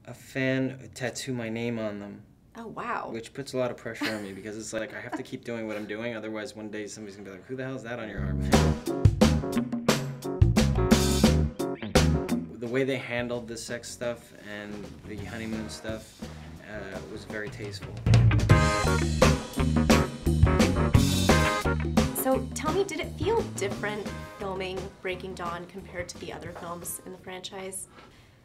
a fan tattoo my name on them. Oh, wow. Which puts a lot of pressure on me because it's like I have to keep doing what I'm doing, otherwise one day somebody's gonna be like, who the hell is that on your arm? The way they handled the sex stuff and the honeymoon stuff was very tasteful. So tell me, did it feel different filming Breaking Dawn compared to the other films in the franchise?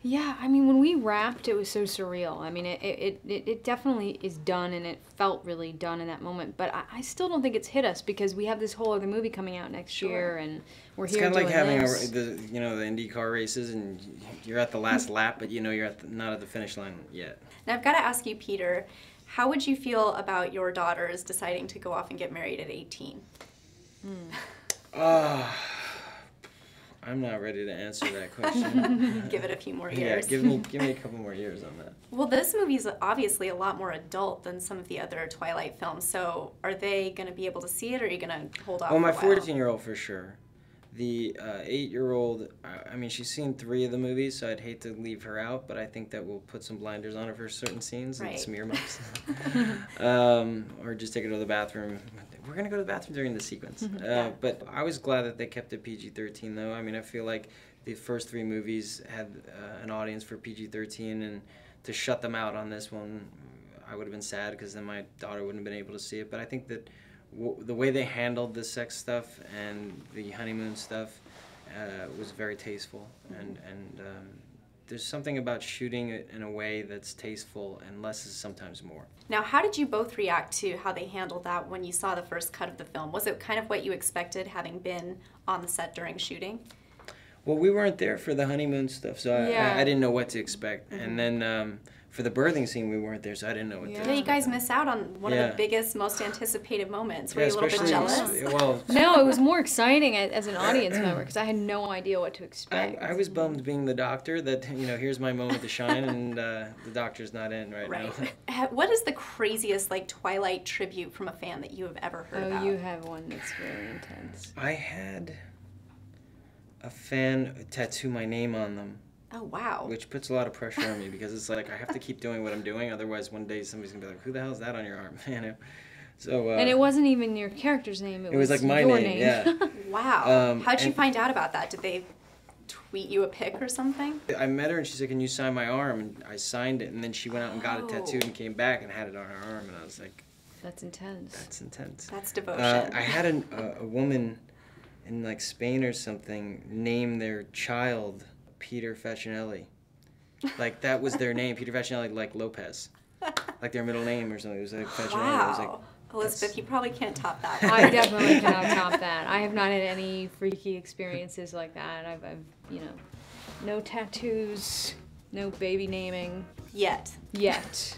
Yeah, I mean, when we wrapped, it was so surreal. I mean, it definitely is done, and it felt really done in that moment. But I still don't think it's hit us because we have this whole other movie coming out next year, and we're here doing this. It's kind of like having the Indy car races, and you're at the last lap, but you're not at the finish line yet. Now I've got to ask you, Peter, how would you feel about your daughters deciding to go off and get married at 18? I'm not ready to answer that question. Give it a few more years. Yeah, give me a couple more years on that. Well, this movie's obviously a lot more adult than some of the other Twilight films, so are they going to be able to see it, or are you going to hold off Well, my for a while? 14-year-old for sure. The 8-year-old, I mean, she's seen 3 of the movies, so I'd hate to leave her out, but I think that we'll put some blinders on her for certain scenes and some earmuffs. Or just take her to the bathroom. We're going to go to the bathroom during the sequence. But I was glad that they kept it PG-13, though. I mean, I feel like the first 3 movies had an audience for PG-13, and to shut them out on this one, I would have been sad because then my daughter wouldn't have been able to see it. But I think that the way they handled the sex stuff and the honeymoon stuff was very tasteful, and there's something about shooting it in a way that's tasteful, and less is sometimes more. Now, how did you both react to how they handled that when you saw the first cut of the film? Was it kind of what you expected, having been on the set during shooting? Well, we weren't there for the honeymoon stuff, so I didn't know what to expect. And then for the birthing scene, we weren't there, so I didn't know what to expect. Yeah, you guys miss out on one of the biggest, most anticipated moments. Were you a little bit jealous? Well, no, it was more exciting as an audience member because I had no idea what to expect. I was bummed being the doctor that, here's my moment to shine, and the doctor's not in right now. What is the craziest, Twilight tribute from a fan that you have ever heard about? Oh, you have one that's very intense. I had a fan tattoo my name on them. Oh, wow. Which puts a lot of pressure on me because it's like I have to keep doing what I'm doing, otherwise one day somebody's going to be like, who the hell is that on your arm? So, and it wasn't even your character's name, it was like my your name. Yeah. Wow. How'd you find out about that? Did they tweet you a pic or something? I met her and she said, can you sign my arm? And I signed it, and then she went out and got it tattooed and came back and had it on her arm, and I was like, that's intense. That's intense. That's devotion. I had a woman in Spain or something name their child Peter Facinelli. That was their name, Peter Facinelli, like Lopez. Like their middle name or something. It was like Facinelli. Wow. It was Elizabeth, you probably can't top that. I definitely cannot top that. I have not had any freaky experiences like that. I've no tattoos, no baby naming. Yet. Yet.